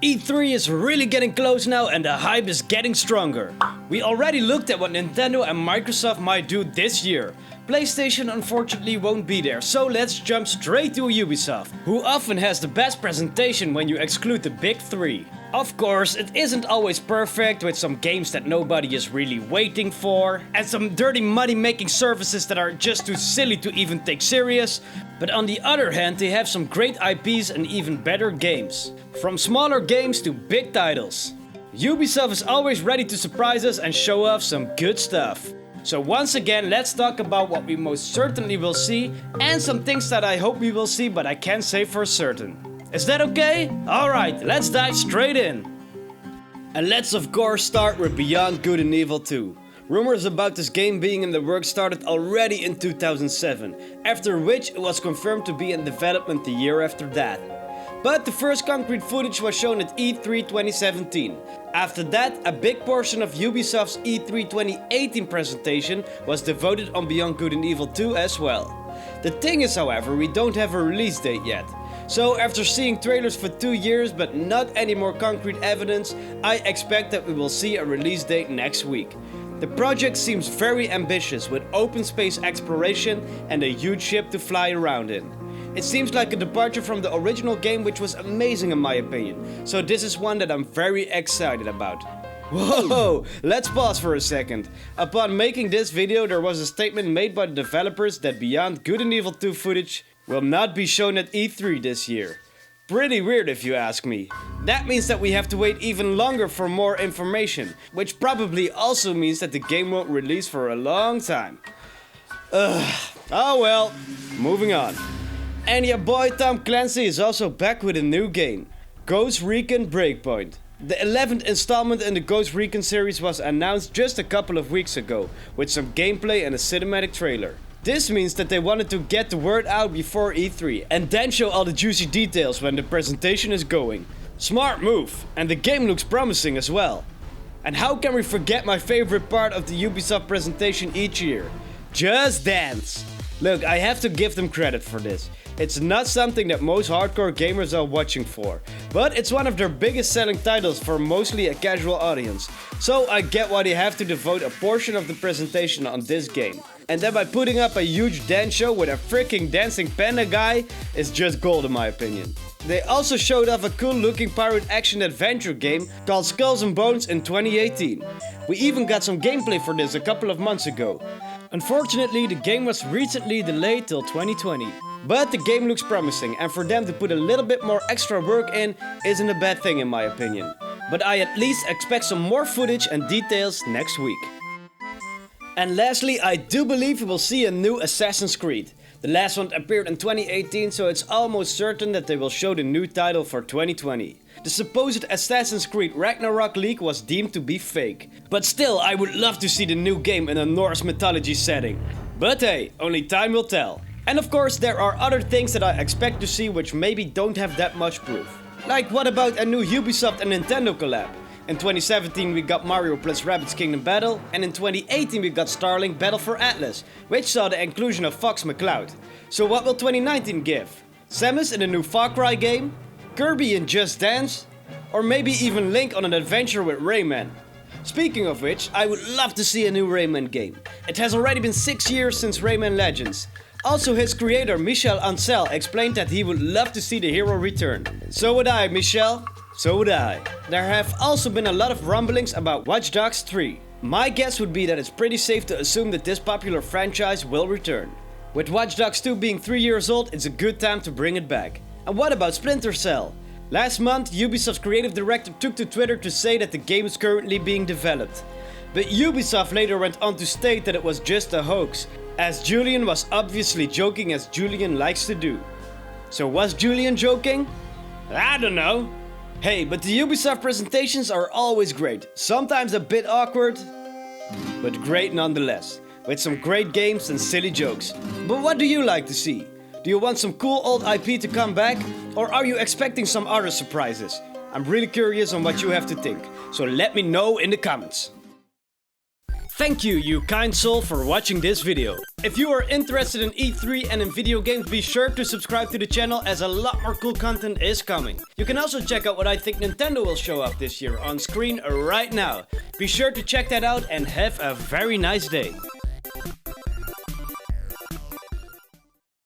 E3 is really getting close now and the hype is getting stronger. We already looked at what Nintendo and Microsoft might do this year. PlayStation unfortunately won't be there, so let's jump straight to Ubisoft, who often has the best presentation when you exclude the big three. Of course, it isn't always perfect, with some games that nobody is really waiting for, and some dirty money making services that are just too silly to even take serious. But on the other hand, they have some great IPs and even better games. From smaller games to big titles. Ubisoft is always ready to surprise us and show off some good stuff. So once again, let's talk about what we most certainly will see and some things that I hope we will see but I can't say for certain. Is that okay? Alright, let's dive straight in. And let's of course start with Beyond Good and Evil 2. Rumors about this game being in the works started already in 2007, after which it was confirmed to be in development the year after that. But the first concrete footage was shown at E3 2017. After that, a big portion of Ubisoft's E3 2018 presentation was devoted on Beyond Good and Evil 2 as well. The thing is, however, we don't have a release date yet. So after seeing trailers for 2 years but not any more concrete evidence, I expect that we will see a release date next week. The project seems very ambitious, with open space exploration and a huge ship to fly around in. It seems like a departure from the original game, which was amazing in my opinion, so this is one that I'm very excited about. Whoa, let's pause for a second. Upon making this video, there was a statement made by the developers that Beyond Good and Evil 2 footage will not be shown at E3 this year. Pretty weird if you ask me. That means that we have to wait even longer for more information, which probably also means that the game won't release for a long time. Oh well, moving on. And your boy Tom Clancy is also back with a new game, Ghost Recon Breakpoint. The 11th installment in the Ghost Recon series was announced just a couple of weeks ago, with some gameplay and a cinematic trailer. This means that they wanted to get the word out before E3 and then show all the juicy details when the presentation is going. Smart move, and the game looks promising as well. And how can we forget my favorite part of the Ubisoft presentation each year? Just Dance! Look, I have to give them credit for this. It's not something that most hardcore gamers are watching for, but it's one of their biggest selling titles for mostly a casual audience. So I get why they have to devote a portion of the presentation on this game. And then by putting up a huge dance show with a freaking dancing panda guy is just gold in my opinion. They also showed off a cool looking pirate action adventure game called Skulls and Bones in 2018. We even got some gameplay for this a couple of months ago. Unfortunately, the game was recently delayed till 2020. But the game looks promising, and for them to put a little bit more extra work in isn't a bad thing in my opinion. But I at least expect some more footage and details next week. And lastly, I do believe we will see a new Assassin's Creed. The last one appeared in 2018, so it's almost certain that they will show the new title for 2020. The supposed Assassin's Creed Ragnarok leak was deemed to be fake. But still, I would love to see the new game in a Norse mythology setting. But hey, only time will tell. And of course, there are other things that I expect to see which maybe don't have that much proof. Like, what about a new Ubisoft and Nintendo collab? In 2017 we got Mario plus Rabbids Kingdom Battle, and in 2018 we got Starlink Battle for Atlas, which saw the inclusion of Fox McCloud. So what will 2019 give? Samus in a new Far Cry game? Kirby in Just Dance? Or maybe even Link on an adventure with Rayman? Speaking of which, I would love to see a new Rayman game. It has already been 6 years since Rayman Legends. Also, his creator Michel Ancel explained that he would love to see the hero return. So would I, Michel. So would I. There have also been a lot of rumblings about Watch Dogs 3. My guess would be that it's pretty safe to assume that this popular franchise will return. With Watch Dogs 2 being 3 years old, it's a good time to bring it back. And what about Splinter Cell? Last month, Ubisoft's creative director took to Twitter to say that the game is currently being developed. But Ubisoft later went on to state that it was just a hoax, as Julian was obviously joking, as Julian likes to do. So was Julian joking? I don't know. Hey, but the Ubisoft presentations are always great. Sometimes a bit awkward, but great nonetheless. With some great games and silly jokes. But what do you like to see? Do you want some cool old IP to come back? Or are you expecting some other surprises? I'm really curious on what you have to think. So let me know in the comments. Thank you, you kind soul, for watching this video. If you are interested in E3 and in video games, be sure to subscribe to the channel as a lot more cool content is coming. You can also check out what I think Nintendo will show off this year on screen right now. Be sure to check that out and have a very nice day.